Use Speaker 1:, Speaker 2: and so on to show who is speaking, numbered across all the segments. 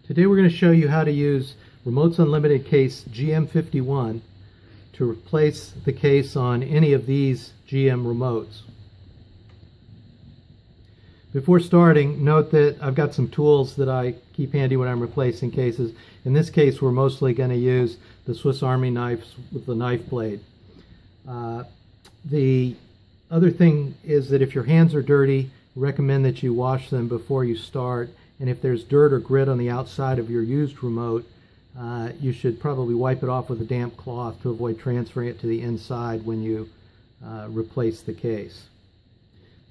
Speaker 1: Today we're going to show you how to use Remotes Unlimited CASE-GM51 to replace the case on any of these GM remotes. Before starting, note that I've got some tools that I keep handy when I'm replacing cases. In this case, we're mostly going to use the Swiss Army knives with the knife blade. The other thing is that if your hands are dirty, recommend that you wash them before you start. And if there's dirt or grit on the outside of your used remote, you should probably wipe it off with a damp cloth to avoid transferring it to the inside when you replace the case.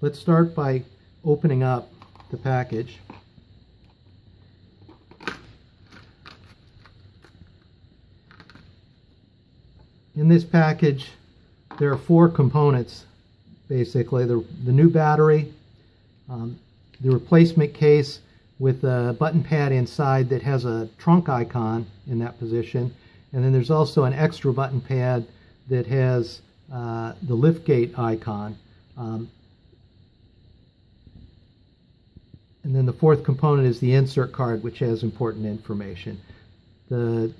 Speaker 1: Let's start by opening up the package. In this package, there are 4 components, basically. The new battery, the replacement case with a button pad inside that has a trunk icon in that position, and then there's also an extra button pad that has the liftgate icon. And then the 4th component is the insert card, which has important information. The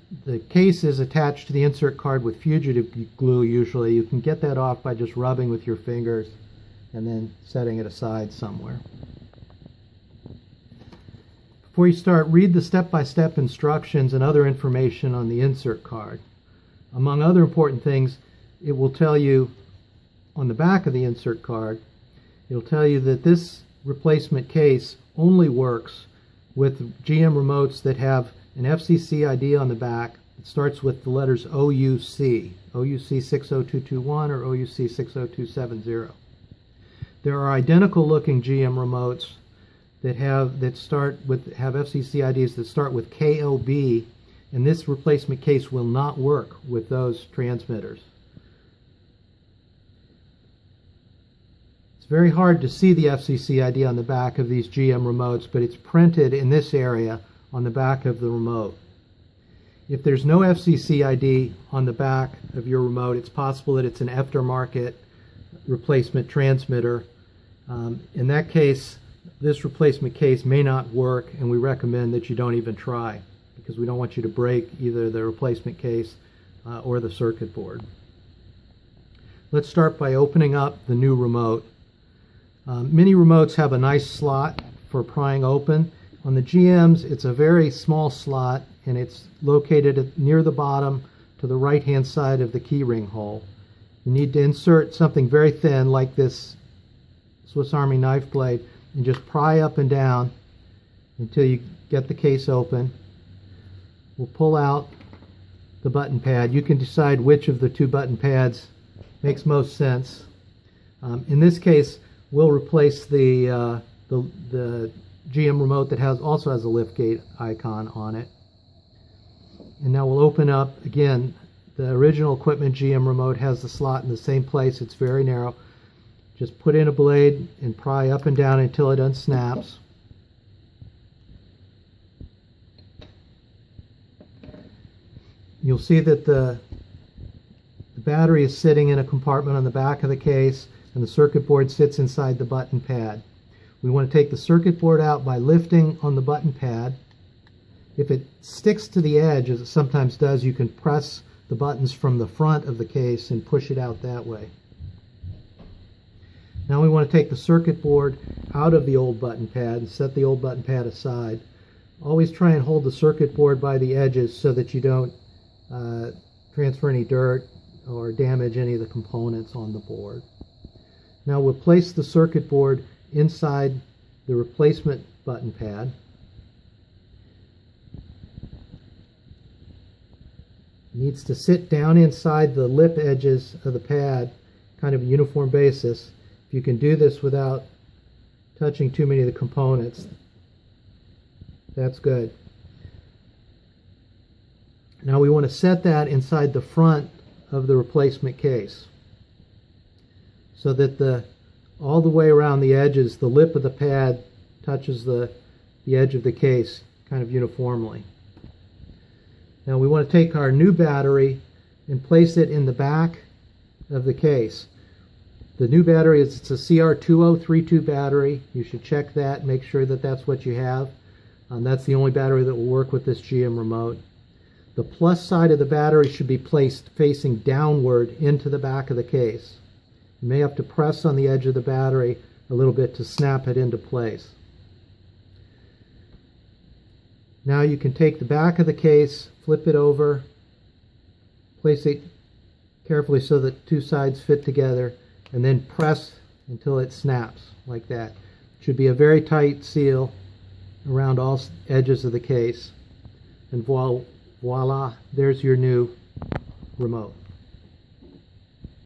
Speaker 1: case is attached to the insert card with fugitive glue usually. You can get that off by just rubbing with your fingers and then setting it aside somewhere. Before you start, read the step-by-step instructions and other information on the insert card. Among other important things, it will tell you on the back of the insert card, it'll tell you that this replacement case only works with GM remotes that have an FCC ID on the back. It starts with the letters OUC, OUC 60221 or OUC 60270. There are identical looking GM remotes that have FCC IDs that start with KOB, and this replacement case will not work with those transmitters. It's very hard to see the FCC ID on the back of these GM remotes, but it's printed in this area on the back of the remote. If there's no FCC ID on the back of your remote, it's possible that it's an aftermarket replacement transmitter. In that case, this replacement case may not work, and we recommend that you don't even try, because we don't want you to break either the replacement case or the circuit board. Let's start by opening up the new remote. Many remotes have a nice slot for prying open. On the GMs, it's a very small slot, and it's located near the bottom to the right-hand side of the keyring hole. You need to insert something very thin like this Swiss Army knife blade and just pry up and down until you get the case open. We'll pull out the button pad. You can decide which of the 2 button pads makes most sense. In this case, we'll replace the GM remote that also has a liftgate icon on it. And now we'll open up, again, the original equipment GM remote has the slot in the same place. It's very narrow. Just put in a blade and pry up and down until it unsnaps. You'll see that the battery is sitting in a compartment on the back of the case, and the circuit board sits inside the button pad. We want to take the circuit board out by lifting on the button pad. If it sticks to the edge, as it sometimes does, you can press the buttons from the front of the case and push it out that way. Now we want to take the circuit board out of the old button pad and set the old button pad aside. Always try and hold the circuit board by the edges so that you don't transfer any dirt or damage any of the components on the board. Now we'll place the circuit board inside the replacement button pad. It needs to sit down inside the lip edges of the pad, kind of a uniform basis. If you can do this without touching too many of the components, that's good. Now we want to set that inside the front of the replacement case so that all the way around the edges, the lip of the pad touches the edge of the case kind of uniformly. Now we want to take our new battery and place it in the back of the case. The new battery is a CR2032 battery. You should check that, make sure that that's what you have. That's the only battery that will work with this GM remote. The plus side of the battery should be placed facing downward into the back of the case. You may have to press on the edge of the battery a little bit to snap it into place. Now you can take the back of the case, flip it over, place it carefully so that two sides fit together, and then press until it snaps like that. It should be a very tight seal around all edges of the case, and voila, there's your new remote.